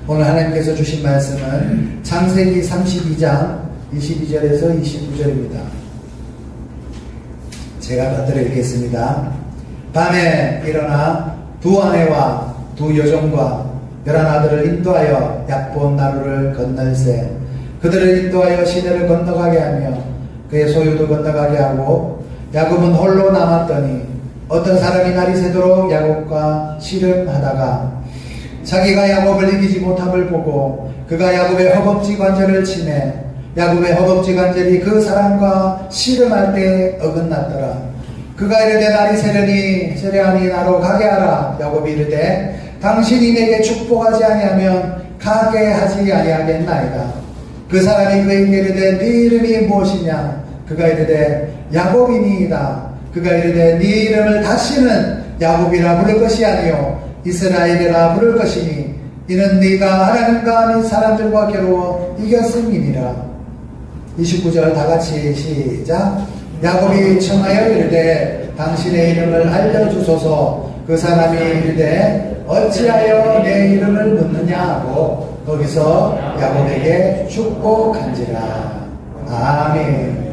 오늘 하나님께서 주신 말씀은 창세기 32장 22절에서 29절입니다. 제가 받들어 읽겠습니다. 밤에 일어나 두 아내와 두 여종과 11아들을 인도하여 약본 나루를 건널세 그들을 인도하여 시내를 건너가게 하며 그의 소유도 건너가게 하고 야곱은 홀로 남았더니 어떤 사람이 날이 새도록 야곱과 씨름하다가 자기가 야곱을 이기지 못함을 보고 그가 야곱의 허벅지 관절을 치매 야곱의 허벅지 관절이 그 사람과 씨름할 때 어긋났더라. 그가 이르되 날이 세려하니 나로 가게 하라. 야곱이 이르되 당신이 내게 축복하지 아니하면 가게 하지 아니하겠나이다. 그 사람이 그에게 이르되 네 이름이 무엇이냐. 그가 이르되 야곱이니이다. 그가 이르되 네 이름을 다시는 야곱이라 부를 것이 아니요 이스라엘이라 부를 것이니 이는 네가 하나님과 네 사람들과 겨루어 이겼음이니라. 29절 다같이 시작. 야곱이 청하여 이르되 당신의 이름을 알려주소서. 그 사람이 이르되 어찌하여 내 이름을 묻느냐 하고 거기서 야곱에게 축복한지라. 아멘.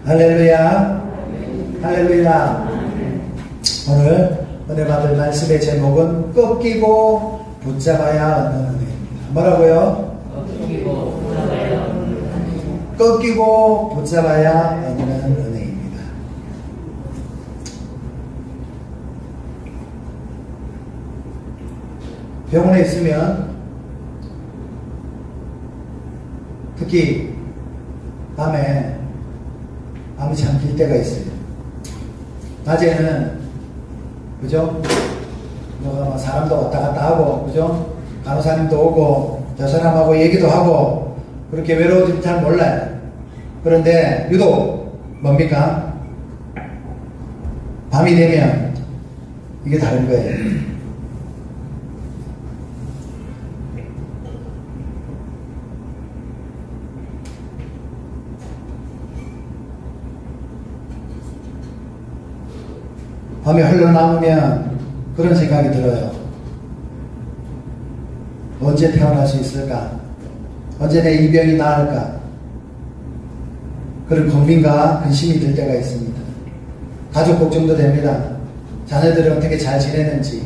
할렐루야. 할렐루야. 오늘 은혜 받을 말씀의 제목은 꺾이고 붙잡아야 얻는 은혜입니다. 뭐라고요? 꺾이고 붙잡아야 얻는 은혜입니다. 병원에 있으면 특히 밤에 밤이 잠길 때가 있어요. 낮에는 그죠? 뭐가 사람도 왔다 갔다 하고, 그죠? 간호사님도 오고, 저 사람하고 얘기도 하고, 그렇게 외로워질지 잘 몰라요. 그런데, 유독, 뭡니까? 밤이 되면, 이게 다른 거예요. 밤이 흘러남으면 그런 생각이 들어요. 언제 태어날 수 있을까? 언제 내 이 병이 나을까? 그런 고민과 근심이 들 때가 있습니다. 가족 걱정도 됩니다. 자녀들이 어떻게 잘 지내는지,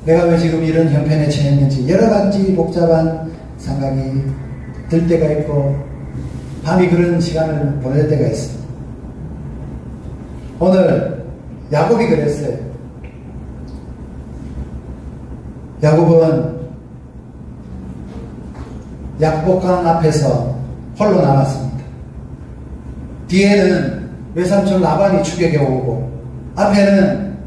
내가 왜 지금 이런 형편에 처했는지 여러 가지 복잡한 생각이 들 때가 있고 밤이 그런 시간을 보낼 때가 있습니다. 오늘 야곱이 그랬어요. 야곱은 약복강 앞에서 홀로 남았습니다. 뒤에는 외삼촌 라반이 추격해 오고 앞에는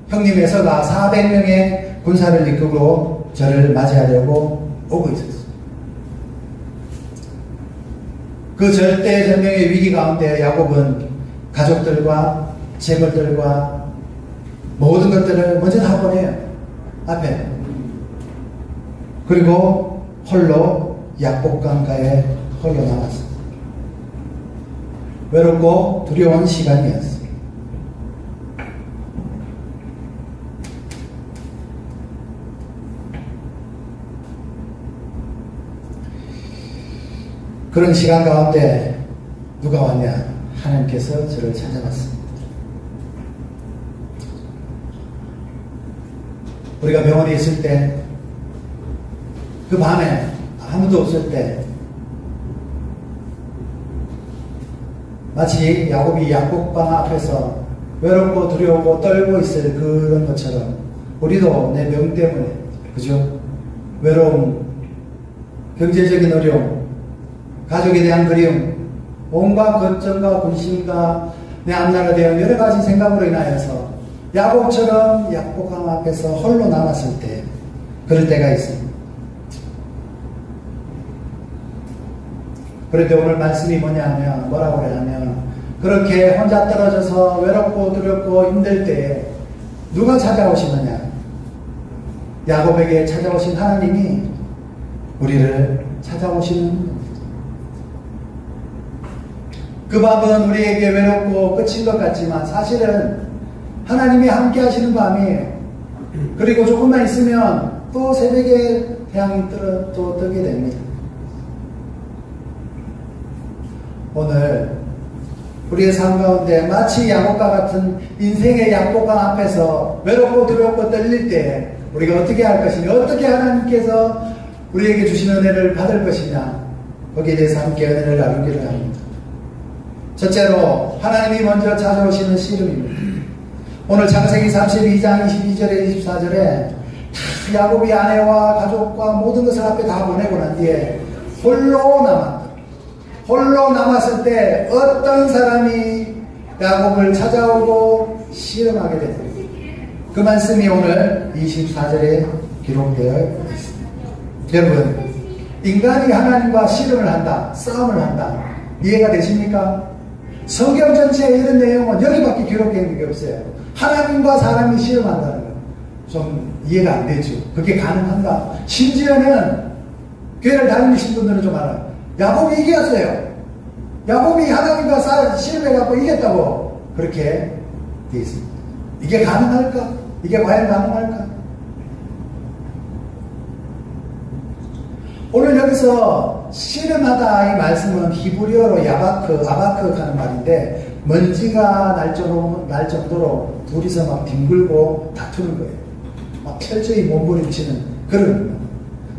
형님 에서가 400명의 군사를 이끌고 저를 맞이하려고 오고 있었어요. 그 절대절명의 위기 가운데 야곱은 가족들과 재벌들과 모든 것들을 먼저 다 보내요. 앞에. 그리고 홀로 약복강가에 홀로 남았습니다. 외롭고 두려운 시간이었어요. 그런 시간 가운데 누가 왔냐? 하나님께서 저를 찾아왔습니다. 우리가 병원에 있을 때, 그 밤에 아무도 없을 때, 마치 야곱이 약복강 앞에서 외롭고 두려우고 떨고 있을 그런 것처럼 우리도 내 병 때문에, 그죠? 외로움, 경제적인 어려움, 가족에 대한 그리움, 온갖 걱정과 근심과 내 앞날에 대한 여러 가지 생각으로 인하여서 야곱처럼 약복강 앞에서 홀로 남았을 때 그럴 때가 있습니다. 그런데 오늘 말씀이 뭐냐면 뭐라고 그러냐면 그렇게 혼자 떨어져서 외롭고 두렵고 힘들 때에 누가 찾아오시느냐? 야곱에게 찾아오신 하나님이 우리를 찾아오시는 그 밤은 우리에게 외롭고 끝인 것 같지만 사실은 하나님이 함께 하시는 밤이에요. 그리고 조금만 있으면 또 새벽에 태양이 또 뜨게 됩니다. 오늘 우리의 삶 가운데 마치 야곱과 같은 인생의 약복강 앞에서 외롭고 두렵고 떨릴 때 우리가 어떻게 할 것이냐, 어떻게 하나님께서 우리에게 주신 은혜를 받을 것이냐, 거기에 대해서 함께 은혜를 나누기를 합니다. 첫째로 하나님이 먼저 찾아오시는 씨름입니다. 오늘 창세기 32장 22절에 24절에 다 야곱이 아내와 가족과 모든 것을 앞에 다 보내고 난 뒤에 홀로 남았다. 홀로 남았을 때 어떤 사람이 야곱을 찾아오고 씨름하게 됐습니다. 그 말씀이 오늘 24절에 기록되어 있습니다. 여러분, 인간이 하나님과 씨름을 한다, 싸움을 한다, 이해가 되십니까? 성경 전체에 이런 내용은 여기밖에 기록되어 있는 게 없어요. 하나님과 사람이 씨름한다는 거 좀 이해가 안 되죠. 그게 가능한가? 심지어는 교회를 다니신 분들은 좀 알아요. 야곱이 이겼어요. 야곱이 하나님과 씨름해갖고 이겼다고 그렇게 되어 있습니다. 이게 가능할까? 이게 과연 가능할까? 오늘 여기서 씨름하다 이 말씀은 히브리어로 아바크 하는 말인데, 먼지가 날 정도로 둘이서 막 뒹굴고 다투는 거예요. 막 철저히 몸부림치는 그런.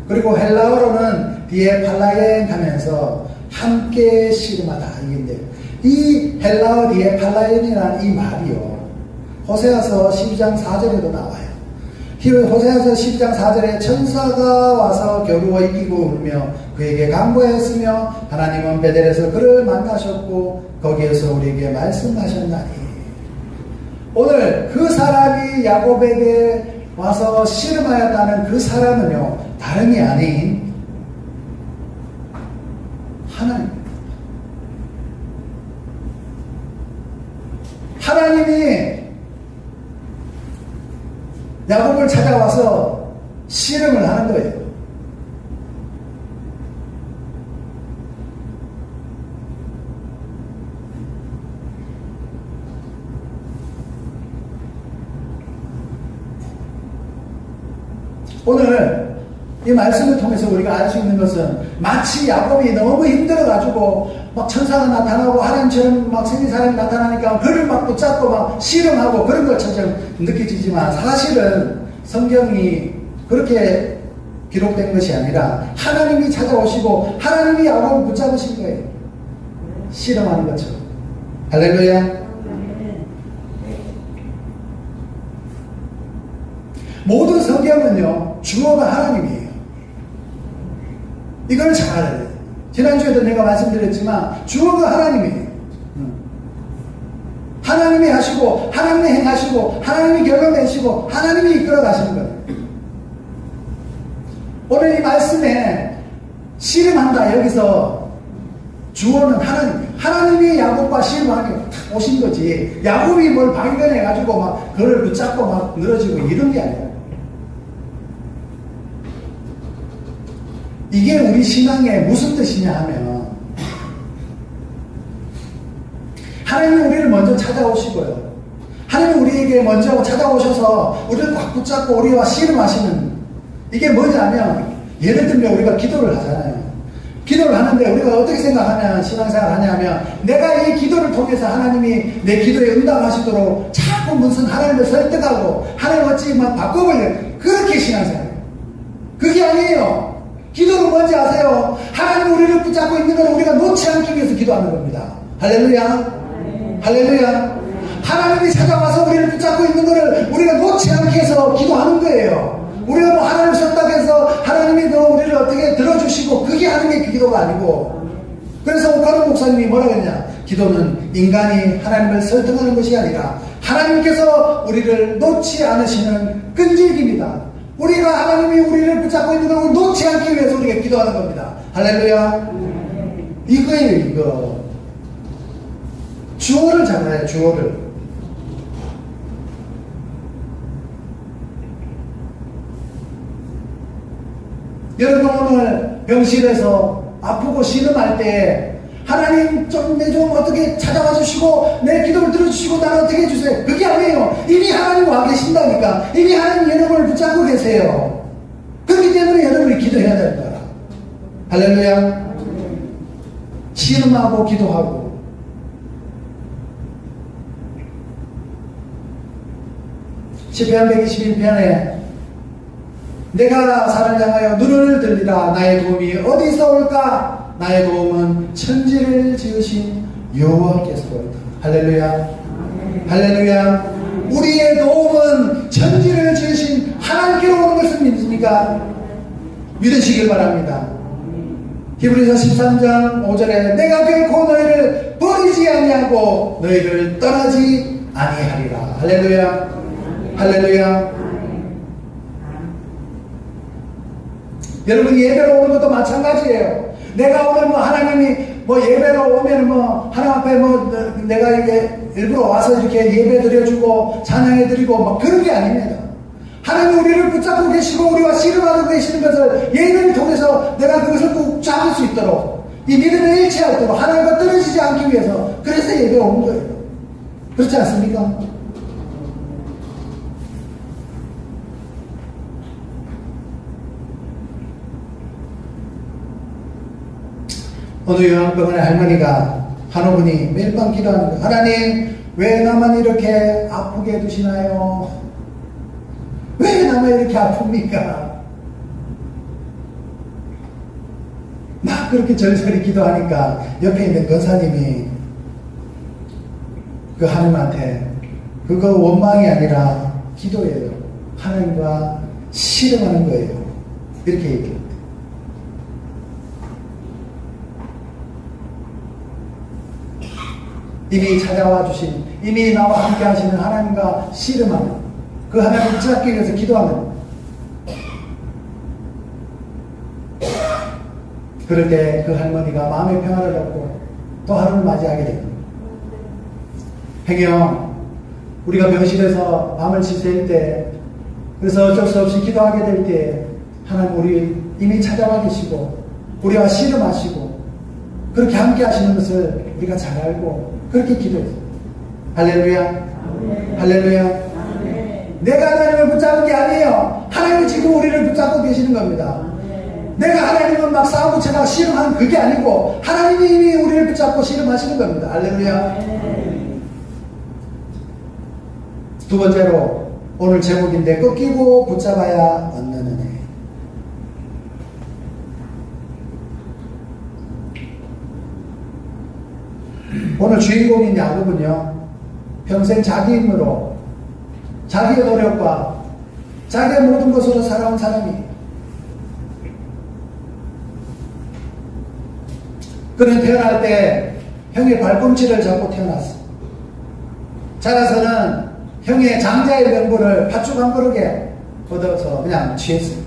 그리고 헬라어로는 뒤에 팔라엔 하면서 함께 씨름하다 이건데, 이 헬라어 뒤에 팔라엔이라는 이 말이요, 호세아서 12장 4절에도 나와요. 호세아서 12장 4절에 천사가 와서 겨루어 이기고 울며 그에게 간구하였으며 하나님은 베델에서 그를 만나셨고 거기에서 우리에게 말씀하셨나니. 오늘 그 사람이 야곱에게 와서 씨름하였다는 그 사람은요, 다름이 아닌 하나님입니다. 하나님이 야곱을 찾아와서 씨름을 하는 거예요. 오늘 이 말씀을 통해서 우리가 알 수 있는 것은, 마치 야곱이 너무 힘들어가지고 막 천사가 나타나고 하나님처럼 막 생긴 사람이 나타나니까 그를 막 붙잡고 막 씨름하고 그런 것처럼 느껴지지만, 사실은 성경이 그렇게 기록된 것이 아니라 하나님이 찾아오시고 하나님이 야곱을 붙잡으신 거예요. 씨름하는 것처럼. 할렐루야. 모든 성경은요, 주어가 하나님이에요. 이걸 잘 알아야 돼요. 지난주에도 내가 말씀드렸지만 주어가 하나님이에요. 하나님이 하시고 하나님이 행하시고 하나님이 결론내시고 하나님이 이끌어 가시는 거예요. 오늘 이 말씀에 씨름한다, 여기서 주어는 하나님이 야곱과 씨름하게 오신 거지, 야곱이 뭘 발견해가지고 막 그를 붙잡고 막 늘어지고 이런 게 아니라, 이게 우리 신앙에 무슨 뜻이냐 하면, 하나님이 우리를 먼저 찾아오시고요, 하나님이 우리에게 먼저 찾아오셔서 우리를 꽉 붙잡고 우리와 씨름하시는, 이게 뭐냐면, 예를 들면 우리가 기도를 하잖아요. 기도를 하는데 우리가 어떻게 생각하냐, 신앙생활 하냐면, 내가 이 기도를 통해서 하나님이 내 기도에 응답하시도록 자꾸 무슨 하나님을 설득하고 하나님 어찌 막 바꿔보려고, 그렇게 신앙생활. 그게 아니에요. 기도를 뭔지 아세요? 하나님 우리를 붙잡고 있는 걸 우리가 놓지 않기 위해서 기도하는 겁니다. 할렐루야. 할렐루야. 하나님이 찾아와서 우리를 붙잡고 있는 거를 우리가 놓지 않기 위해서 기도하는 거예요. 우리가 뭐 하나님 썼다고 해서 하나님이 너 우리를 어떻게 들어주시고, 그게 하나님의 기도가 아니고. 그래서 오카노 목사님이 뭐라 그랬냐, 기도는 인간이 하나님을 설득하는 것이 아니라 하나님께서 우리를 놓지 않으시는 끈질깁니다. 우리가 하나님이 우리를 붙잡고 있는 걸 놓지 않기 위해서 우리가 기도하는 겁니다. 할렐루야. 이거예요, 이거. 주어를 잡아요, 주어를. 여러분, 오늘 병실에서 아프고 신음할 때 하나님 좀 어떻게 찾아와 주시고 내 기도를 들어주시고 나를 어떻게 해주세요. 그게 아니에요. 이미 하나님 와 계신다니까. 이미 하나님 여러분을 붙잡고 계세요. 그렇기 때문에 여러분이 기도해야 되는 거라. 할렐루야. 씨름하고 기도하고. 시편 121편에 내가 산을 향하여 눈을 들리라. 나의 도움이 어디서 올까? 나의 도움은 천지를 지으신 여호와께서 올까. 할렐루야. 할렐루야. 우리의 도움은 천지를 지으신 하나님께로 오는 것을 믿습니까? 믿으시길 바랍니다. 히브리서 13장 5절에 내가 결코 너희를 버리지 아니하고 너희를 떠나지 아니하리라. 할렐루야. 할렐루야. 여러분이 예배로 오는 것도 마찬가지예요. 내가 오늘 하나님이 예배로 오면 하나님 앞에 내가 이게 일부러 와서 이렇게 예배 드려주고 찬양해 드리고 그런 게 아닙니다. 하나님 우리를 붙잡고 계시고 우리와 씨름하고 계시는 것을 예배를 통해서 내가 그것을 꼭 잡을 수 있도록 이 믿음을 잃지 않도록 하나님과 떨어지지 않기 위해서 그래서 예배 오는 거예요. 그렇지 않습니까? 어느 요양병원의 할머니가 한오분이 매일 밤 기도하는 거예요. 하나님 왜 나만 이렇게 아프게 해두시나요? 왜 나만 이렇게 아픕니까? 막 그렇게 절절히 기도하니까 옆에 있는 권사님이 그 하나님한테 그거 원망이 아니라 기도예요. 하나님과 씨름하는 거예요. 이렇게 얘기해요. 이미 찾아와 주신, 이미 나와 함께 하시는 하나님과 씨름하는, 그 하나님을 찾기 위해서 기도하는. 그럴 때 그 할머니가 마음의 평화를 얻고 또 하루를 맞이하게 됩니다. 행여 우리가 병실에서 밤을 지새울 때, 그래서 어쩔 수 없이 기도하게 될 때 하나님 우리 이미 찾아와 계시고 우리와 씨름하시고 그렇게 함께 하시는 것을 우리가 잘 알고 그렇게 기도했어요. 할렐루야. 아멘. 할렐루야. 아멘. 내가 하나님을 붙잡은 게 아니에요. 하나님이 지금 우리를 붙잡고 계시는 겁니다. 아멘. 내가 하나님을 막 싸우고 제가 씨름한 그게 아니고 하나님이 이미 우리를 붙잡고 씨름하시는 겁니다. 할렐루야. 아멘. 두 번째로 오늘 제목인데 꺾이고 붙잡아야 얻는 은혜. 오늘 주인공인 야곱은요, 평생 자기 힘으로, 자기의 노력과 자기의 모든 것으로 살아온 사람이에요. 그는 태어날 때 형의 발꿈치를 잡고 태어났어. 자라서는 형의 장자의 명분을 팥죽 한 그릇에 얻어서 그냥 취했어요.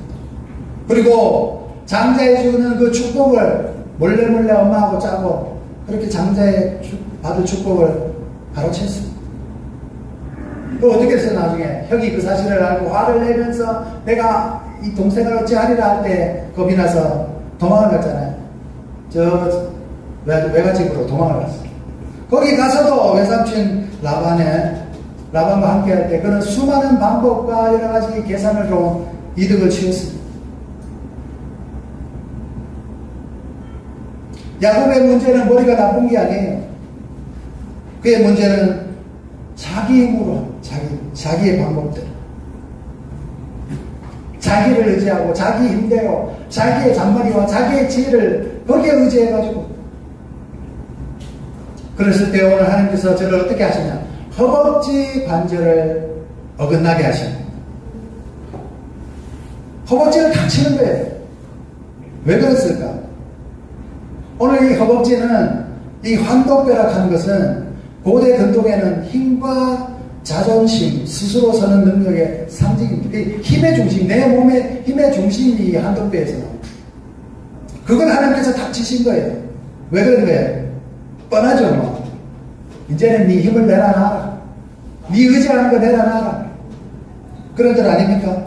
그리고 장자의 주는 그 축복을 몰래 엄마하고 짜고 그렇게 장자의 받을 축복을 가로챘습니다. 또 어떻게 했어요? 나중에 형이 그 사실을 알고 화를 내면서 내가 이 동생을 어찌하리라 할 때 겁이 나서 도망을 갔잖아요. 저 외갓집으로 도망을 갔어요. 거기 가서도 외삼촌 라반과 함께 할 때 그는 수많은 방법과 여러 가지 계산으로 이득을 취했습니다. 야곱의 문제는 머리가 나쁜 게 아니에요. 그의 문제는 자기 힘으로, 자기의 방법대로. 자기를 의지하고, 자기 힘대로, 자기의 잔머리와 자기의 지혜를 거기에 의지해가지고. 그랬을 때 오늘 하나님께서 저를 어떻게 하시냐? 허벅지 관절을 어긋나게 하십니다. 허벅지를 다치는 거예요. 왜 그랬을까? 오늘 이 허벅지는, 이 환도뼈라 하는 것은 고대 근동에는 힘과 자존심, 스스로 서는 능력의 상징입니다. 힘의 중심, 내 몸의 힘의 중심이 이 환도뼈에서 나옵니다. 그걸 하나님께서 다치신 거예요. 왜 그런 거예요? 뻔하죠, 뭐. 이제는 네 힘을 내려놔라. 네 의지하는 거 내려놔라. 그런 들 아닙니까?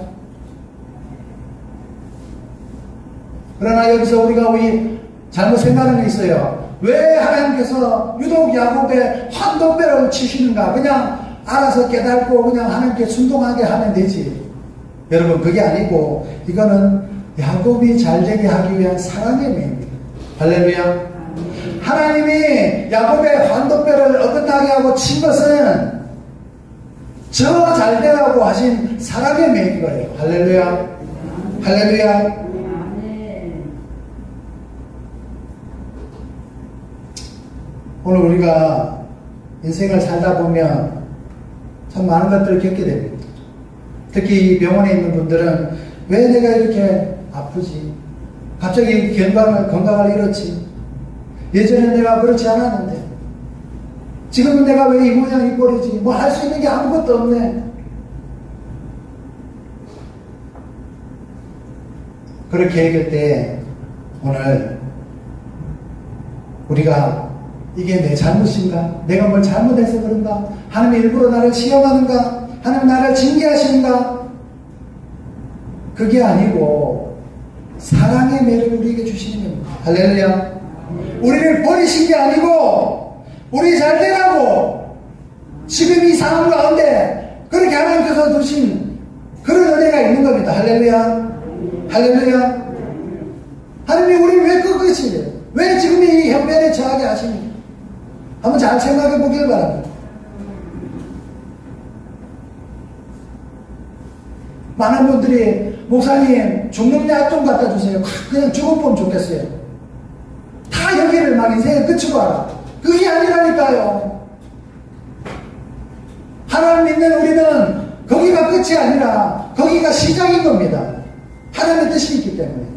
그러나 여기서 우리 잘못 생각하는 게 있어요. 왜 하나님께서 유독 야곱의 환도뼈를 치시는가? 그냥 알아서 깨닫고 그냥 하나님께 순종하게 하면 되지. 여러분, 그게 아니고 이거는 야곱이 잘되게 하기 위한 사랑의 매입니다. 할렐루야. 하나님이 야곱의 환도뼈를 어긋나게 하고 친 것은 저 잘되라고 하신 사랑의 매인 거예요. 할렐루야. 할렐루야. 오늘 우리가 인생을 살다 보면 참 많은 것들을 겪게 됩니다. 특히 병원에 있는 분들은 왜 내가 이렇게 아프지? 갑자기 건강을 잃었지? 예전에 내가 그렇지 않았는데 지금은 내가 왜 이 모양 이 꼴이지? 뭐 할 수 있는 게 아무것도 없네. 그렇게 얘기할 때 오늘 우리가 이게 내 잘못인가? 내가 뭘 잘못해서 그런가? 하나님이 일부러 나를 시험하는가? 하나님 나를 징계하시는가? 그게 아니고 사랑의 매를 우리에게 주시는 겁니다. 할렐루야. 우리를 버리신 게 아니고 우리 잘 되라고 지금 이 상황 가운데 그렇게 하나님께서 두신 그런 은혜가 있는 겁니다. 할렐루야. 할렐루야. 하나님이 우리를 왜 끝끝이 왜 지금 이 형편에 처하게 하십니까? 한번 잘 생각해 보길 바랍니다. 많은 분들이 목사님 죽는 약 좀 갖다 주세요. 그냥 죽어보면 좋겠어요. 다 여기를 막 인생의 끝으로 알아. 그게 아니라니까요. 하나님 믿는 우리는 거기가 끝이 아니라 거기가 시작인 겁니다. 하나님의 뜻이 있기 때문에.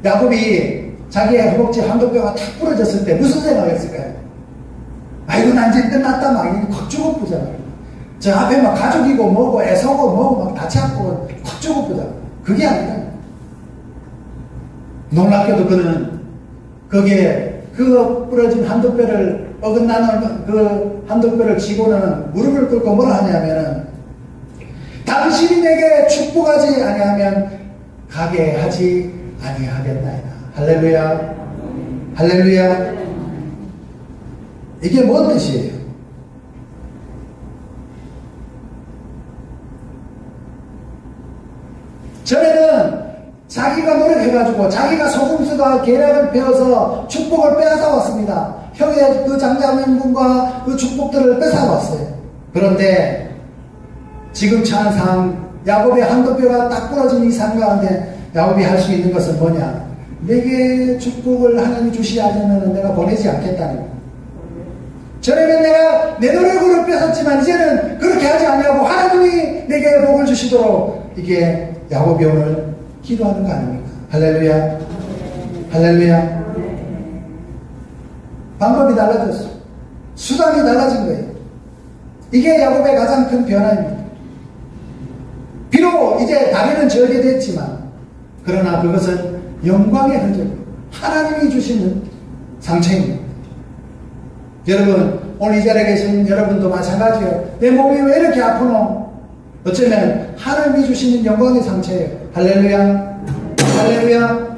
야곱이 자기의 허벅지 한도뼈가 탁 부러졌을 때 무슨 생각했을까요? 아이고 난 이제 끝났다 막 확 죽어보잖아요. 저 앞에 막 가족이고 뭐고 애서고 뭐고 막 다 찾고 확 죽어보잖아요. 그게 아니라 놀랍게도 그는 거기에 그 부러진 한도뼈를 어긋나는 그 한도뼈를 쥐고는 무릎을 꿇고 뭐라 하냐면은 당신이 내게 축복하지 아니하면 가게 하지 아니하겠나이다. 할렐루야. 할렐루야. 이게 뭔 뜻이에요? 전에는 자기가 노력해가지고 자기가 소금수가 계략을 배워서 축복을 빼앗아 왔습니다. 형의 그 장자명분과 그 축복들을 뺏어 왔어요. 그런데 지금 처한 상황, 야곱의 한도뼈가 딱 부러진 이 상황 가운데 야곱이 할 수 있는 것은 뭐냐? 내게 축복을 하나님이 주시지 않으면 내가 보내지 않겠다는 거예요. 전에는 내가 내 노력으로 뺏었지만 이제는 그렇게 하지 않냐고 하나님이 내게 복을 주시도록 이게 야곱이 오늘 기도하는 거 아닙니까? 할렐루야. 할렐루야. 방법이 달라졌어. 수단이 달라진 거예요. 이게 야곱의 가장 큰 변화입니다. 비록 이제 다리는 절게 됐지만 그러나 그것은 영광의 흔적, 하나님이 주시는 상처입니다. 여러분, 오늘 이 자리에 계신 여러분도 마찬가지예요. 내 몸이 왜 이렇게 아프노? 어쩌면 하나님이 주시는 영광의 상처예요. 할렐루야. 할렐루야.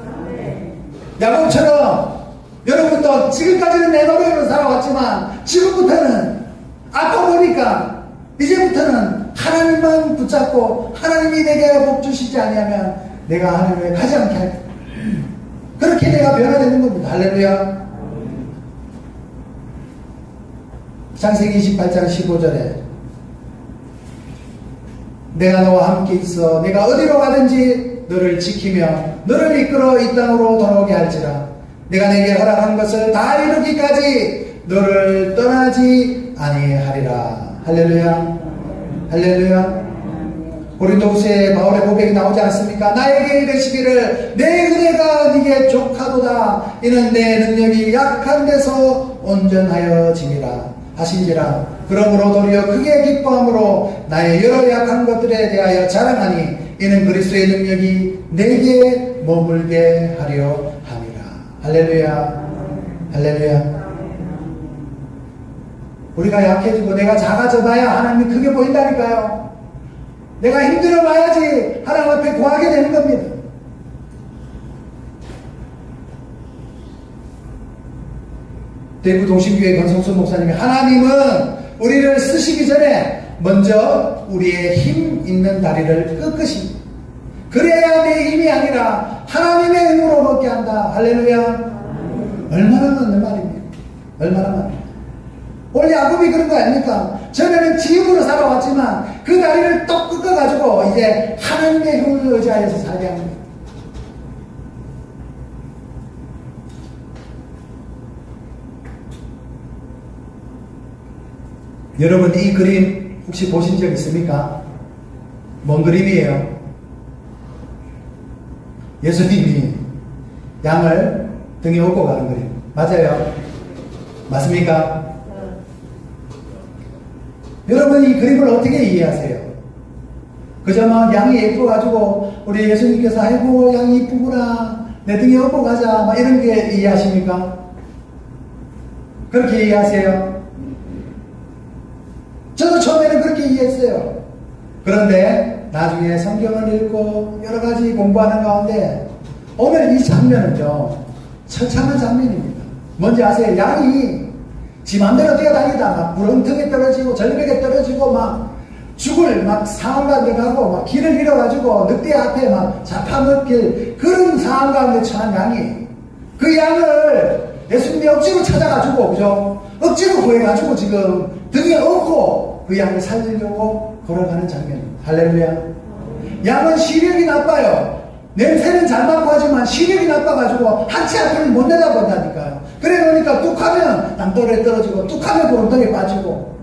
야곱처럼 여러분도 지금까지는 내 노력으로 살아왔지만 지금부터는 아파 보니까 이제부터는 하나님만 붙잡고 하나님이 내게 복 주시지 아니하면 내가 하나님에 가지 않게 할 거야. 그렇게 내가 변화되는 겁니다. 할렐루야. 창세기 28장 15절에 내가 너와 함께 있어 내가 어디로 가든지 너를 지키며 너를 이끌어 이 땅으로 돌아오게 할지라 내가 내게 허락한 것을 다 이루기까지 너를 떠나지 아니하리라. 할렐루야. 할렐루야. 고린도후서에 바울의 고백이 나오지 않습니까? 나에게 이르시기를 내 은혜가 네게 족하도다. 이는 내 능력이 약한 데서 온전하여짐이라 하신지라. 그러므로 도리어 크게 기뻐함으로 나의 여러 약한 것들에 대하여 자랑하니 이는 그리스도의 능력이 내게 머물게 하려 함이라. 할렐루야. 할렐루야. 우리가 약해지고 내가 작아져 봐야 하나님이 크게 보인다니까요. 내가 힘들어 봐야지 하나님 앞에 구하게 되는 겁니다. 대구 동신교회 권성수 목사님이 하나님은 우리를 쓰시기 전에 먼저 우리의 힘 있는 다리를 꺾으십니다. 그래야 내 힘이 아니라 하나님의 힘으로 걷게 한다. 할렐루야. 얼마나 맞는 말입니까? 얼마나 맞는. 오늘 야곱이 그런 거 아닙니까? 전에는 지 힘으로 살아왔지만 그 다리를 똑 꺾어가지고 이제 하나님의 힘을 의지하여서 살게 합니다. 여러분 이 그림 혹시 보신 적 있습니까? 뭔 그림이에요? 예수님이 양을 등에 업고 가는 그림. 맞아요? 맞습니까? 여러분 이 그림을 어떻게 이해하세요? 그저 막 양이 예뻐가지고 우리 예수님께서 아이고 양이 이쁘구나 내 등에 업고 가자 막 이런 게 이해하십니까? 그렇게 이해하세요? 저도 처음에는 그렇게 이해했어요. 그런데 나중에 성경을 읽고 여러 가지 공부하는 가운데 오늘 이 장면은요 처참한 장면입니다. 뭔지 아세요? 양이 지 맘대로 뛰어다니다 막 구렁텅에 떨어지고 절벽에 떨어지고 막 죽을 막 상황 가운데 가고 막 길을 잃어가지고 늑대 앞에 막 잡아먹힐 그런 상황 가운데 처한 양이 그 양을 예수님이 억지로 찾아가지고 그죠? 억지로 구해가지고 지금 등에 업고 그 양을 살리려고 걸어가는 장면입니다. 할렐루야. 양은 시력이 나빠요. 냄새는 잘 맡고 하지만 시력이 나빠가지고 한치 앞을 못 내다본다니까요. 그래 놓으니까 뚝하면 땅돌에 떨어지고 뚝하면 구렁텅이에 빠지고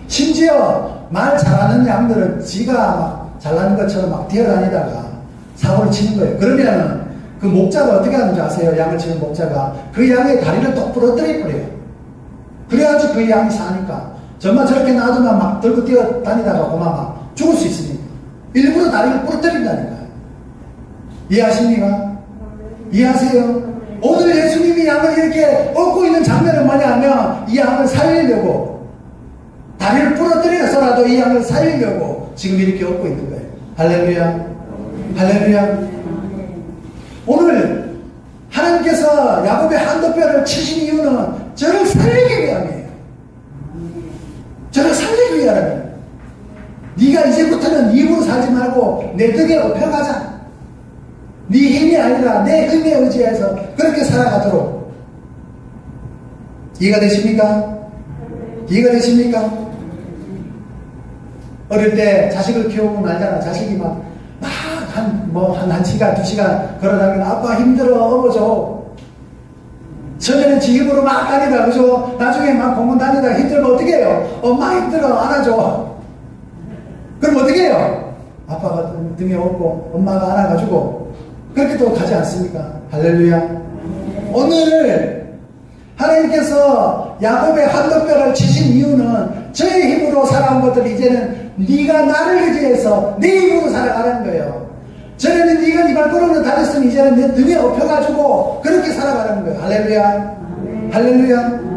심지어 말 잘하는 양들은 지가 막 잘나는 것처럼 막 뛰어다니다가 사고를 치는 거예요. 그러면 그 목자가 어떻게 하는지 아세요? 양을 치는 목자가 그 양의 다리를 똑 부러뜨려 버려요. 그래야지 그 양이 사니까. 정말 저렇게 놔두면 막 들고 뛰어다니다가 그만 막 죽을 수 있으니까 일부러 다리를 부러뜨린다니까요. 이해하십니까? 이해하세요? 오늘 예수님이 양을 이렇게 업고 있는 장면은 뭐냐면 이 양을 살리려고 다리를 부러뜨려서라도 이 양을 살리려고 지금 이렇게 업고 있는 거예요. 할렐루야. 할렐루야. 오늘 하나님께서 야곱의 한도뼈를 치신 이유는 저를 살리기 위함이에요. 저를 살리기 위함이에요. 네가 이제부터는 네 힘으로 살지 말고 내 등에 업혀가자. 네 힘이 아니라 내 힘에 의지해서 그렇게 살아가도록. 이해가 되십니까? 이해가 되십니까? 어릴 때 자식을 키우고 말잖아. 자식이 막 한 시간, 2시간 걸어다니면 아빠 힘들어, 업어줘. 처음에는 지 힘으로 막 다니다, 그죠? 나중에 막 공원 다니다 힘들면 어떻게 해요? 엄마 힘들어, 안아줘. 그럼 어떻게 해요? 아빠가 등에 업고 엄마가 안아가지고 그렇게 또 가지 않습니까? 할렐루야. 오늘 하나님께서 야곱의 한도뼈를 치신 이유는 저의 힘으로 살아온 것들이 이제는 네가 나를 의지해서 내 힘으로 살아가는 거예요. 전에는 네가 네 발걸음으로 다녔으면 이제는 내 등에 업혀가지고 그렇게 살아가는 거예요. 할렐루야. 할렐루야.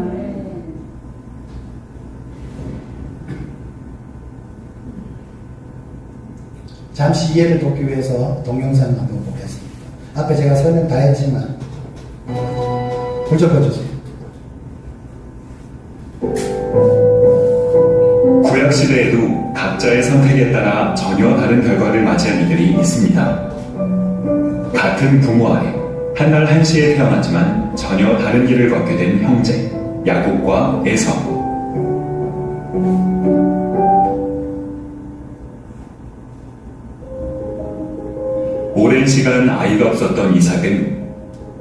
잠시 이해를 돕기 위해서 동영상을 한번 보겠습니다. 앞에 제가 설명 다 했지만 불 좀 꺼주세요. 구약시대에도 각자의 선택에 따라 전혀 다른 결과를 맞이한 이들이 있습니다. 같은 부모 아래 한날 한시에 태어났지만 전혀 다른 길을 걷게 된 형제 야곱과 에서. 오랜 시간 아이가 없었던 이삭은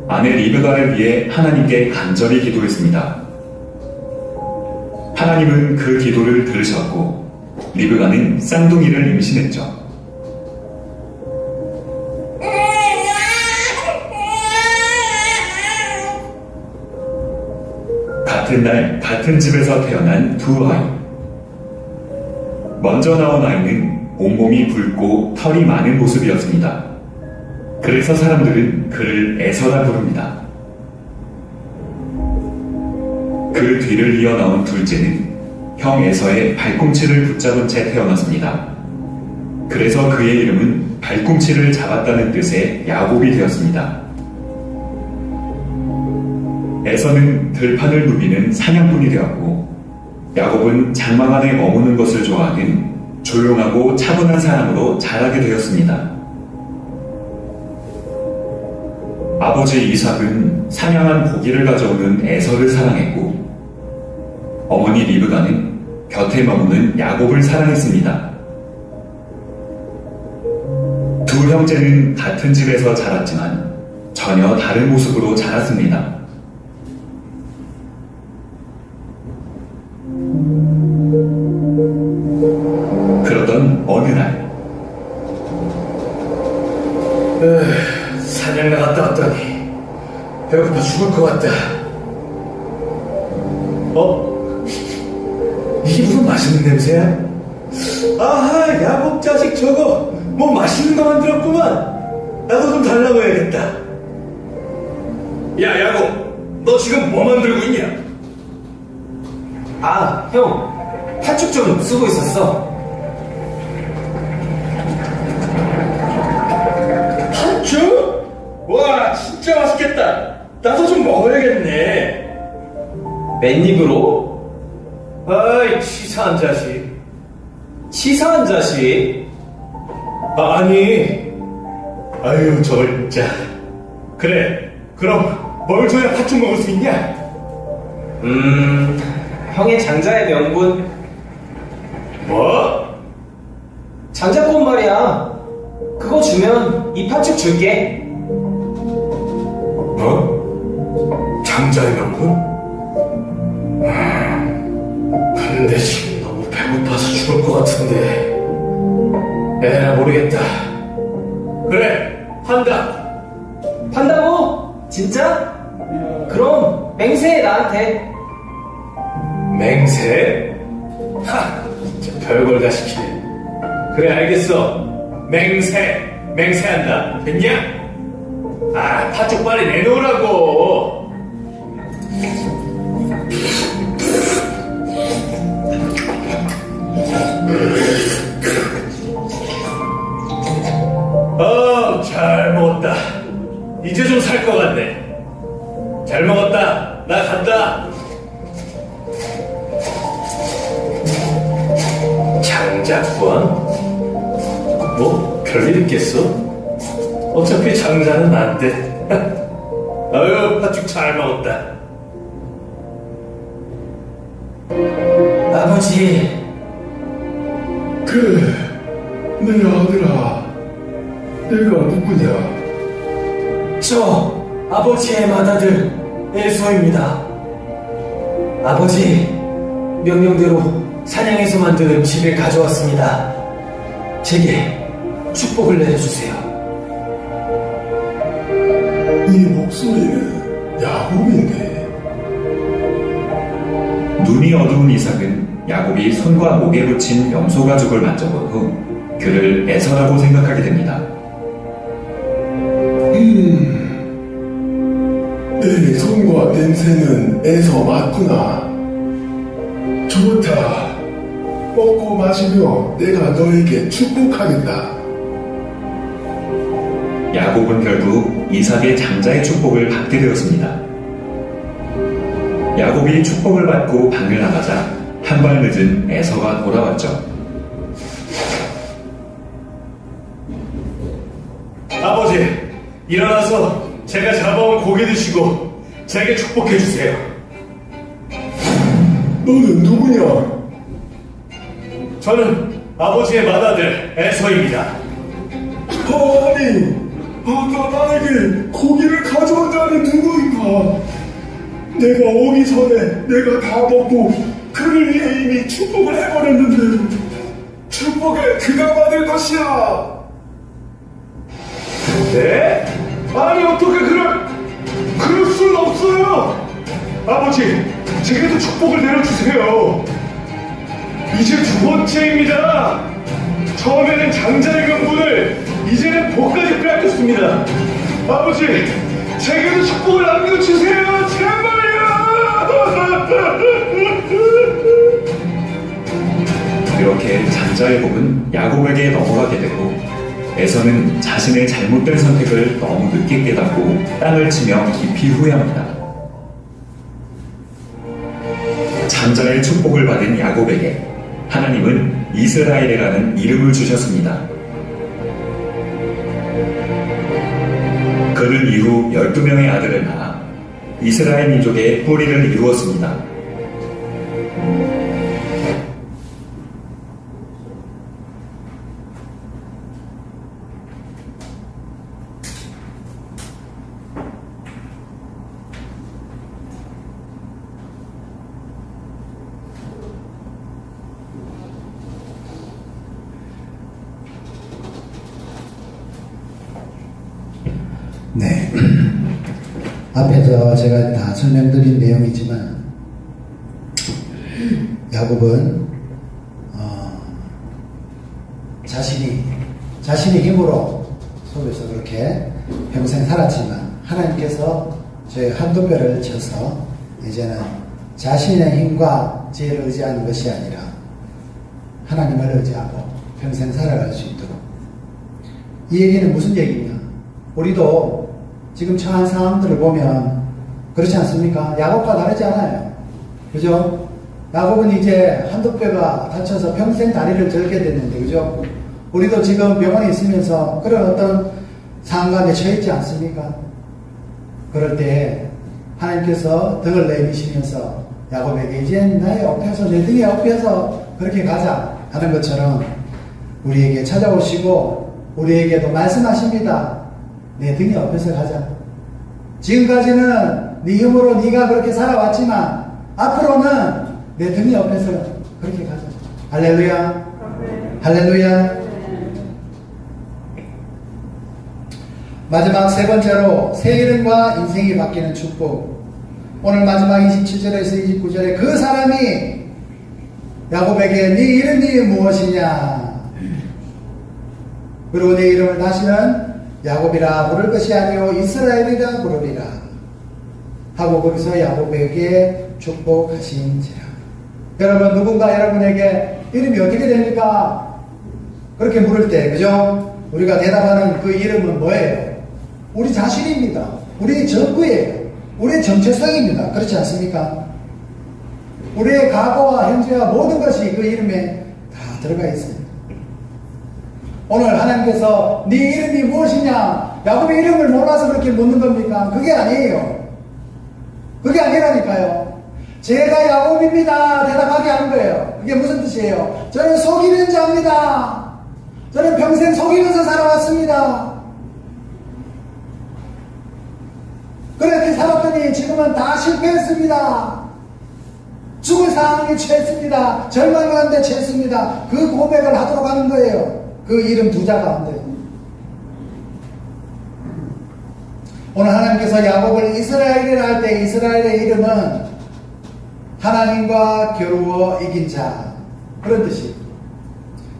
아내 리브가를 위해 하나님께 간절히 기도했습니다. 하나님은 그 기도를 들으셨고 리브가는 쌍둥이를 임신했죠. 같은 날 같은 집에서 태어난 두 아이. 먼저 나온 아이는 온몸이 붉고 털이 많은 모습이었습니다. 그래서 사람들은 그를 에서라 부릅니다. 그 뒤를 이어 나온 둘째는 형 에서의 발꿈치를 붙잡은 채 태어났습니다. 그래서 그의 이름은 발꿈치를 잡았다는 뜻의 야곱이 되었습니다. 에서는 들판을 누비는 사냥꾼이 되었고, 야곱은 장막 안에 머무는 것을 좋아하는 조용하고 차분한 사람으로 자라게 되었습니다. 아버지 이삭은 사냥한 고기를 가져오는 에서를 사랑했고, 어머니 리브가는 곁에 머무는 야곱을 사랑했습니다. 두 형제는 같은 집에서 자랐지만 전혀 다른 모습으로 자랐습니다. 그러던 어느 날, 사냥 나갔다 왔더니 배고파 죽을 것 같다. 이게 무슨 맛있는 냄새야? 아하, 야곱 자식 저거 뭐 맛있는 거 만들었구만. 나도 좀 달라고 해야겠다. 야, 야곱, 너 지금 뭐 만들고 있냐? 아, 형. 팥죽 좀 쓰고 있었어. 팥죽? 와, 진짜 맛있겠다. 나도 좀 먹어야겠네. 맨입으로? 아이, 치사한 자식. 치사한 자식. 아니, 아유, 저걸 진짜. 그래, 그럼 뭘 줘야 팥죽 먹을 수 있냐? 형의 장자의 명분. 뭐? 장자꽃 말이야. 그거 주면 이 팥죽 줄게. 장자의 명분? 근데 지금 너무 배고파서 죽을 것 같은데. 에라, 모르겠다. 그래, 판다. 판다고? 진짜? 그럼 맹세해 나한테. 맹세? 하, 진짜 별걸 다 시키네. 그래, 알겠어. 맹세한다. 됐냐? 아, 팥죽 빨리 내놓으라고. 잘 먹었다. 이제 좀 살 것 같네. 잘 먹었다. 나 간다. 장자권? 뭐 별일 있겠어? 어차피 장자는 안 돼. 아유, 팥죽 잘 먹었다. 아버지. 그래, 내 아들아, 내가 누구냐? 저 아버지의 맏아들 엘소입니다. 아버지, 명령대로 사냥해서 만든 음식을 가져왔습니다. 제게 축복을 내려주세요. 이 목소리는 야곱인데. 눈이 어두운 이삭은 야곱이 손과 목에 붙인 염소 가죽을 만져본 후 그를 에서라고 생각하게 됩니다. 내 손과 냄새는 에서 맞구나. 좋다. 먹고 마시며 내가 너에게 축복하겠다. 야곱은 결국 이삭의 장자의 축복을 받게 되었습니다. 야곱이 축복을 받고 방을 나가자 한 발 늦은 에서가 돌아왔죠. 아버지, 일어나서 제가 잡아온 고기 드시고 제게 축복해 주세요. 너는 누구냐? 저는 아버지의 맏아들 에서입니다. 아니, 아까 나에게 고기를 가져온 자는 누구인가? 내가 오기 전에 내가 다 먹고 그를 위해 이미 축복을 해버렸는데 축복을 그가 받을 것이야. 네? 아니, 어떻게 그럴 수는 없어요. 아버지, 제게도 축복을 내려주세요. 이제 두 번째입니다. 처음에는 장자의 명분을, 이제는 복까지 빼앗겼습니다. 아버지, 제게도 축복을 남겨주세요. 제발요. 그렇게 장자의 복은 야곱에게 넘어가게 되고 에서는 자신의 잘못된 선택을 너무 늦게 깨닫고 땅을 치며 깊이 후회합니다. 장자의 축복을 받은 야곱에게 하나님은 이스라엘이라는 이름을 주셨습니다. 그는 이후 12명의 아들을 낳아 이스라엘 민족의 뿌리를 이루었습니다. 네. 앞에서 제가 다 설명드린 내용이지만, 야곱은, 자신의 힘으로 속에서 그렇게 평생 살았지만, 하나님께서 저희 한두 뼈를 쳐서, 이제는 자신의 힘과 지혜를 의지하는 것이 아니라, 하나님을 의지하고 평생 살아갈 수 있도록. 이 얘기는 무슨 얘기냐? 우리도 지금 처한 상황들을 보면 그렇지 않습니까? 야곱과 다르지 않아요. 그죠? 야곱은 이제 한두 뼈가 다쳐서 평생 다리를 절게 됐는데, 그죠? 우리도 지금 병원에 있으면서 그런 어떤 상황에 처해 있지 않습니까? 그럴 때 하나님께서 등을 내미시면서 야곱에게 이제 나의 업혀서, 내 등에 업혀서 그렇게 가자 하는 것처럼 우리에게 찾아오시고 우리에게도 말씀하십니다. 내 등에 업혀서 가자. 지금까지는 네 힘으로 네가 그렇게 살아왔지만 앞으로는 내 등에 업혀서 그렇게 가자. 할렐루야. 할렐루야. 마지막 세 번째로 새 이름과 인생이 바뀌는 축복. 오늘 마지막 27절에서 29절에 그 사람이 야곱에게 네 이름이 무엇이냐? 그리고 네 이름을 다시는 야곱이라 부를 것이 아니요 이스라엘이라 부르리라 하고 거기서 야곱에게 축복하신지라. 여러분, 누군가 여러분에게 이름이 어떻게 됩니까? 그렇게 물을 때, 그죠? 우리가 대답하는 그 이름은 뭐예요? 우리 자신입니다. 우리의 전부예요. 우리의 정체성입니다. 그렇지 않습니까? 우리의 과거와 현재와 모든 것이 그 이름에 다 들어가 있습니다. 오늘 하나님께서 네 이름이 무엇이냐? 야곱의 이름을 몰라서 그렇게 묻는 겁니까? 그게 아니에요. 그게 아니라니까요. 제가 야곱입니다 대답하게 하는 거예요. 그게 무슨 뜻이에요? 저는 속이는 자입니다. 저는 평생 속이면서 살아왔습니다. 그렇게 살았더니 지금은 다 실패했습니다. 죽을 상황에 처했습니다. 절망 가운데 처했습니다. 그 고백을 하도록 하는 거예요. 그 이름 두 자 가운데. 오늘 하나님께서 야곱을 이스라엘이라 할 때 이스라엘의 이름은 하나님과 겨루어 이긴 자, 그런 뜻이에요.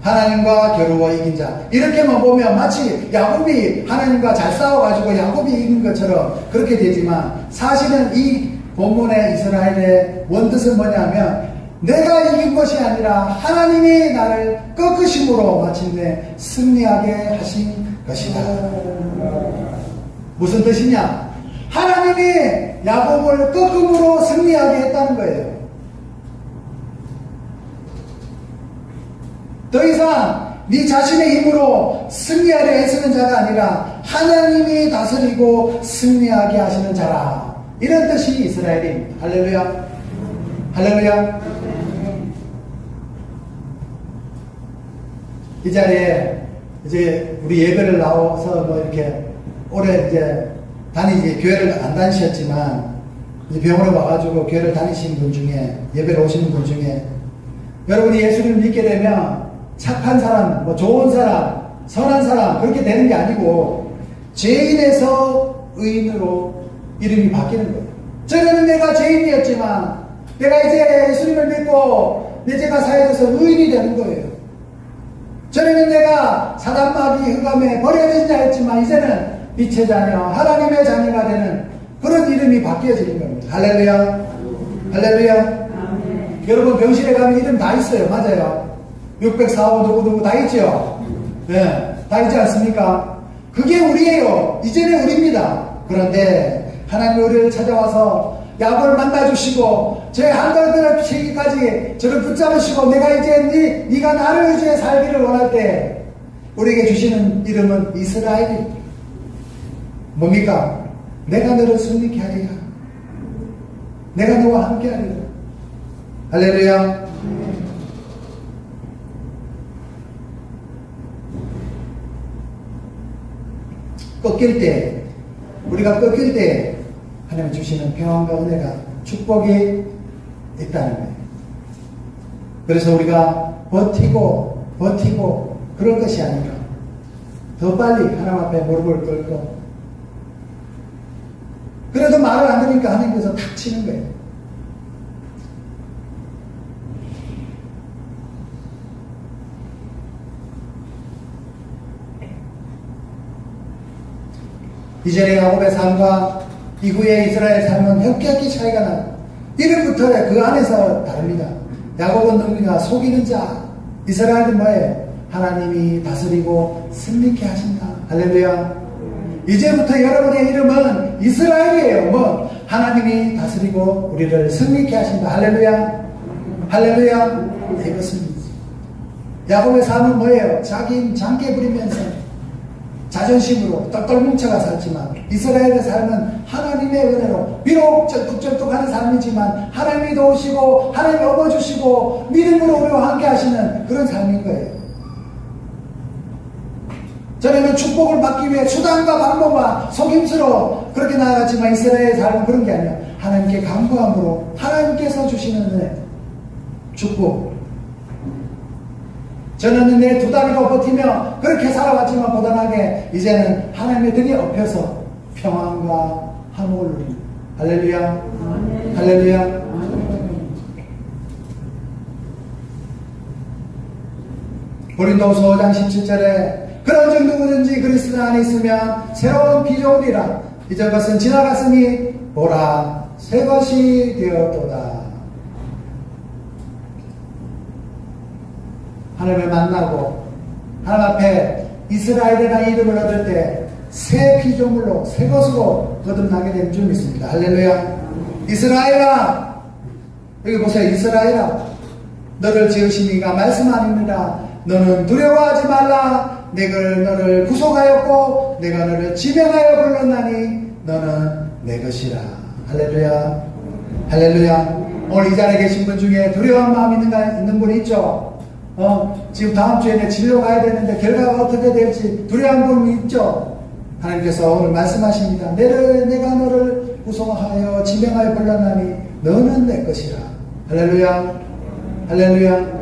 하나님과 겨루어 이긴 자. 이렇게만 보면 마치 야곱이 하나님과 잘 싸워가지고 야곱이 이긴 것처럼 그렇게 되지만, 사실은 이 본문의 이스라엘의 원뜻은 뭐냐면 내가 이긴 것이 아니라 하나님이 나를 꺾으심으로 마침내 승리하게 하신 것이다. 무슨 뜻이냐? 하나님이 야곱을 꺾음으로 승리하게 했다는 거예요. 더 이상 네 자신의 힘으로 승리하려 애쓰는 자가 아니라 하나님이 다스리고 승리하게 하시는 자라. 이런 뜻이 이스라엘입니다. 할렐루야. 할렐루야. 이 자리에 이제 우리 예배를 나와서 뭐 이렇게 올해 이제 교회를 안 다니셨지만 이제 병원에 와가지고 교회를 다니신 분 중에, 예배를 오시는 분 중에, 여러분이 예수님을 믿게 되면 착한 사람, 뭐 좋은 사람, 선한 사람 그렇게 되는 게 아니고 죄인에서 의인으로 이름이 바뀌는 거예요. 전에는 내가 죄인이었지만 내가 이제 예수님을 믿고 내 죄가 사해져서 의인이 되는 거예요. 전에는 내가 사단마귀 흑암에 버려진 자였지만 이제는 빛의 자녀, 하나님의 자녀가 되는 그런 이름이 바뀌어지는 겁니다. 할렐루야. 할렐루야. 아멘. 여러분, 병실에 가면 이름 다 있어요. 맞아요. 604호 누구누구 다 있죠. 네, 다 있지 않습니까? 그게 우리예요. 이제는 우리입니다. 그런데 하나님 우리를 찾아와서 야곱을 만나주시고 저의 한달들의 시기까지 저를 붙잡으시고 내가 이제 네가 나를 위해 살기를 원할 때 우리에게 주시는 이름은 이스라엘입니다. 뭡니까? 내가 너를 승리케 하리라. 내가 너와 함께 하리라. 할렐루야. 우리가 꺾일 때 하나님 주시는 평안과 은혜가 축복이 있다는 거예요. 그래서 우리가 버티고 그럴 것이 아니라 더 빨리 하나님 앞에 무릎을 꿇고 그래도 말을 안 들으니까 하나님께서 탁 치는 거예요. 이전의 야곱의 삶과 이후의 이스라엘 삶은 혁격히 차이가 나고 이름부터 그 안에서 다릅니다. 야곱은 누구냐? 속이는 자. 이스라엘은 뭐예요? 하나님이 다스리고 승리케 하신다. 할렐루야. 이제부터 여러분의 이름은 이스라엘이에요. 뭐? 하나님이 다스리고 우리를 승리케 하신다. 할렐루야. 할렐루야. 이것은 야곱의 삶은 뭐예요? 자기 힘 장깨 부리면서 자존심으로 똘똘 뭉쳐가 살지만 이스라엘의 삶은 하나님의 은혜로 비록 절뚝절뚝하는 삶이지만 하나님이 도우시고 하나님이 업어주시고 믿음으로 우리와 함께 하시는 그런 삶인 거예요. 전에는 축복을 받기 위해 수단과 방법과 속임수로 그렇게 나아갔지만 이스라엘의 삶은 그런 게 아니야. 하나님께 간구함으로 하나님께서 주시는 은혜, 축복. 저는 내 두 다리가 버티며 그렇게 살아왔지만 고단하게 이제는 하나님의 등에 업혀서 평안과 화목을 누립니다. 할렐루야. 할렐루야. 고린도후서 5장 17절에 그런 즉 누구든지 그리스도 안에 있으면 새로운 피조물이라 이전 것은 지나갔으니 보라 새 것이 되었도다. 하나님을 만나고 하나님 앞에 이스라엘이라는 이름을 얻을 때 새 피조물로 새 것으로 거듭나게 된 줄 믿습니다. 할렐루야. 이스라엘아, 여기 보세요. 이스라엘아, 너를 지으신 이가 말씀하느니라. 너는 두려워하지 말라. 내가 너를 구속하였고 내가 너를 지명하여 불렀나니 너는 내 것이라. 할렐루야. 할렐루야. 오늘 이 자리에 계신 분 중에 두려운 마음이 있는 분이 있죠? 지금 다음 주에 내 진료 가야 되는데 결과가 어떻게 될지 두려운 분이 있죠? 하나님께서 오늘 말씀하십니다. 내가 너를 구속하여 지명하여 불렀나니 너는 내 것이라. 할렐루야. 할렐루야.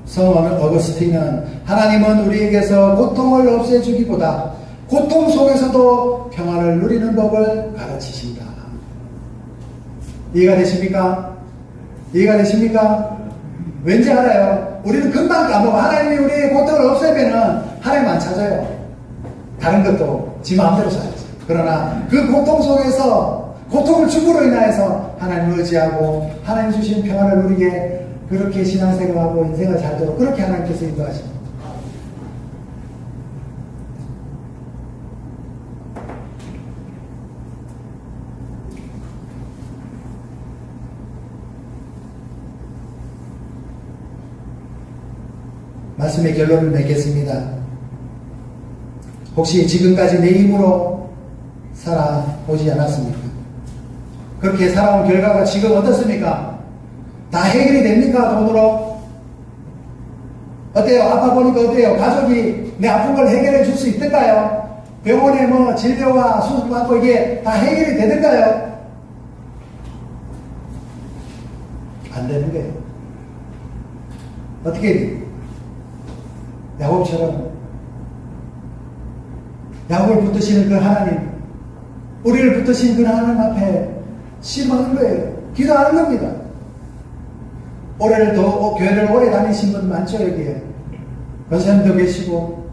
성 어거스틴은 하나님은 우리에게서 고통을 없애주기보다 고통 속에서도 평안을 누리는 법을 가르치신다. 이해가 되십니까? 이해가 되십니까? 왠지 알아요? 우리는 금방 까먹어. 하나님이 우리의 고통을 없애면은 하나님만 찾아요. 다른 것도 지 마음대로 살지. 그러나 그 고통 속에서 고통을 주부로 인하여서 하나님을 의지하고 하나님 주신 평안을 누리게 그렇게 신앙생활하고 인생을 살도록 그렇게 하나님께서 인도하십니다. 말씀의 결론을 맺겠습니다. 혹시 지금까지 내 힘으로 살아오지 않았습니까? 그렇게 살아온 결과가 지금 어떻습니까? 다 해결이 됩니까? 돈으로? 어때요? 아파 보니까 어때요? 가족이 내 아픈 걸 해결해 줄 수 있던가요? 병원에 뭐 진료와 수술 받고 이게 다 해결이 되던가요? 안 되는 거예요. 어떻게 돼요? 야곱처럼 야곱을 붙드시는 그 하나님, 우리를 붙드시는 그 하나님 앞에 실망하는 거예요. 기도하는 겁니다. 교회를 오래 다니신 분 많죠, 여기에. 권사님도 계시고,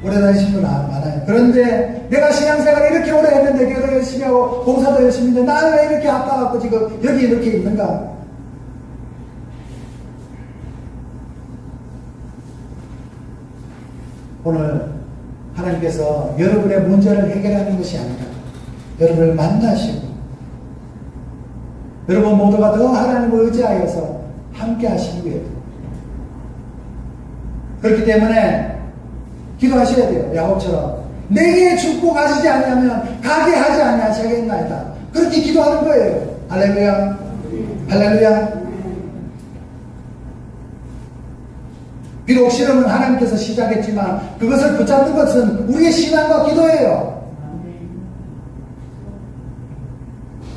오래 다니신 분 많아요. 그런데 내가 신앙생활을 이렇게 오래 했는데, 교회도 열심히 하고, 봉사도 열심히 했는데, 나는 왜 이렇게 아파갖고 지금 여기 이렇게 있는가? 오늘 하나님께서 여러분의 문제를 해결하는 것이 아니라 여러분을 만나시고 여러분 모두가 더 하나님을 의지하여서 함께 하시기 위해 그렇기 때문에 기도하셔야 돼요. 야곱처럼 내게 죽고 가시지 않으면 가게 하지 아니하시겠나이다. 그렇게 기도하는 거예요. 할렐루야, 할렐루야. 비록 실험은 하나님께서 시작했지만 그것을 붙잡는 것은 우리의 신앙과 기도예요.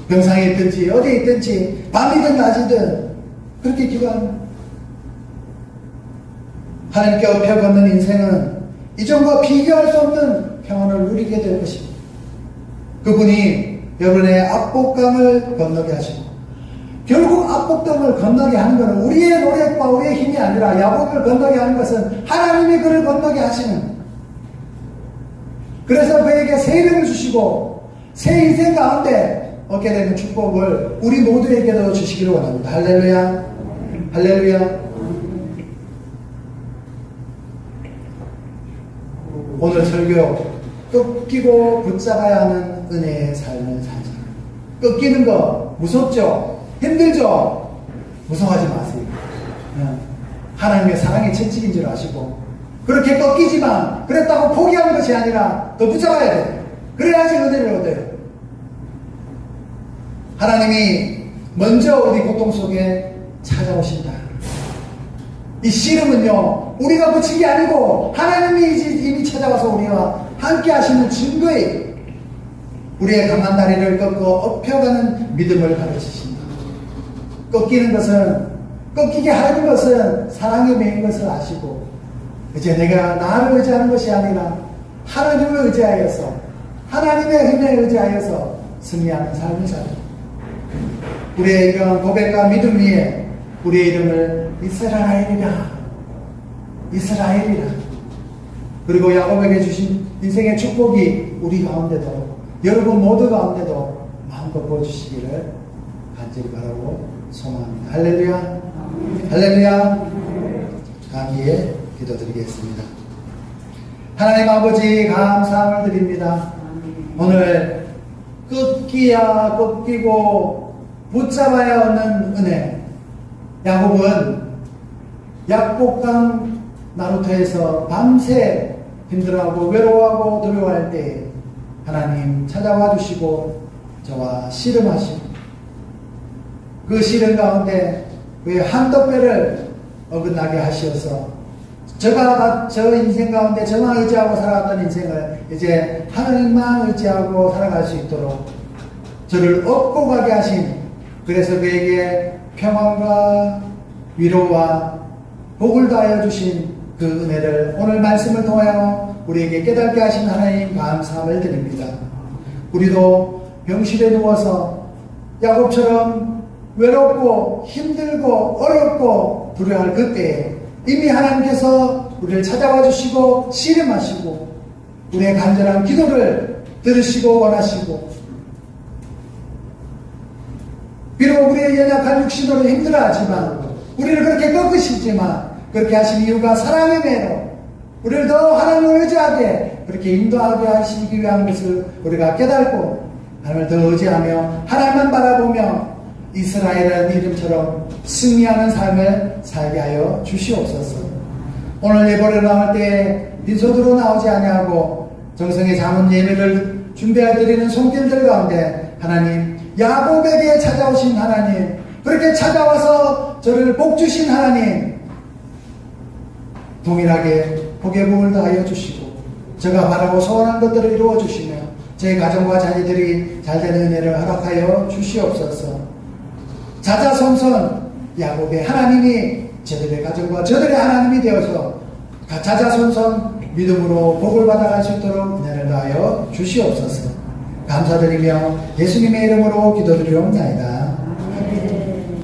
병상에 있든지 어디에 있든지 밤이든 낮이든 그렇게 기도하는 하나님께 엎혀 걷는 인생은 이전과 비교할 수 없는 평안을 누리게 될 것입니다. 그분이 여러분의 압복감을 건너게 하시고 결국 압복감을 건너게 하는 것은 우리의 노력과 우리의 힘이 아니라 야곱을 건너게 하는 것은 하나님이 그를 건너게 하시는 그래서 그에게 새 이름을 주시고 새 인생 가운데 얻게 되는 축복을 우리 모두에게도 주시기를 원합니다. 할렐루야, 할렐루야. 오늘 설교 꺾이고 붙잡아야 하는 은혜의 삶을 살자. 꺾이는 거 무섭죠? 힘들죠? 무서워하지 마세요. 하나님의 사랑의 채찍인 줄 아시고 그렇게 꺾이지만 그랬다고 포기하는 것이 아니라 더 붙잡아야 돼요. 그래야지 은혜를 얻어요. 하나님이 먼저 우리 고통 속에 찾아오신다. 이 씨름은요 우리가 붙인 게 아니고 하나님이 이미 찾아와서 우리와 함께 하시는 증거예요. 우리의 강한 다리를 꺾고 엎혀가는 믿음을 가르치신다. 꺾이는 것은 꺾이게 하는 것은 사랑의 매인 것을 아시고 이제 내가 나를 의지하는 것이 아니라 하나님을 의지하여서 하나님의 힘에 의지하여서 승리하는 삶을 살다. 우리의 이러한 고백과 믿음 위에 우리의 이름을 이스라엘이라 이스라엘이라 그리고 야곱에게 주신 인생의 축복이 우리 가운데도 여러분 모두 가운데도 마음껏 보여주시기를 간절히 바라고 소망합니다. 할렐루야, 할렐루야. 감기에 기도드리겠습니다. 하나님 아버지 감사함을 드립니다. 오늘 꺾기야 꺾이고 붙잡아야 얻는 은혜. 야곱은 약복강 나루터에서 밤새 힘들어하고 외로워하고 두려워할 때 하나님 찾아와 주시고 저와 씨름하시고 그 씨름 가운데 왜 한도 뼈를 어긋나게 하시어서 저 인생 가운데 저만 의지하고 살아왔던 인생을 이제 하나님만 의지하고 살아갈 수 있도록 저를 업고 가게 하신 그래서 그에게 평안과 위로와 복을 다하여 주신 그 은혜를 오늘 말씀을 통하여 우리에게 깨닫게 하신 하나님 감사함을 드립니다. 우리도 병실에 누워서 야곱처럼 외롭고 힘들고 어렵고 두려워할 그때에 이미 하나님께서 우리를 찾아와 주시고 씨름하시고 우리의 간절한 기도를 들으시고 원하시고 비록 우리의 연약한 육신으로 힘들어하지만 우리를 그렇게 꺾으시지만 그렇게 하신 이유가 사랑의 매로 우리를 더 하나님을 의지하게 그렇게 인도하게 하시기 위한 것을 우리가 깨닫고 하나님을 더 의지하며 하나님만 바라보며 이스라엘이라는 이름처럼 승리하는 삶을 살게 하여 주시옵소서. 오늘 예배를 나올 때 빈손으로 나오지 아니하고 정성의 자문 예배를 준비할 드리는 손길들 가운데 하나님 야곱에게 찾아오신 하나님 그렇게 찾아와서 저를 복주신 하나님 동일하게 복의 복을 다하여 주시고 제가 바라고 소원한 것들을 이루어 주시며 제 가정과 자녀들이 잘되는 은혜를 허락하여 주시옵소서. 자자손손 야곱의 하나님이 저들의 가정과 저들의 하나님이 되어서 자자손손 믿음으로 복을 받아갈 수 있도록 은혜를 다하여 주시옵소서. 감사드리며 예수님의 이름으로 기도드리옵나이다.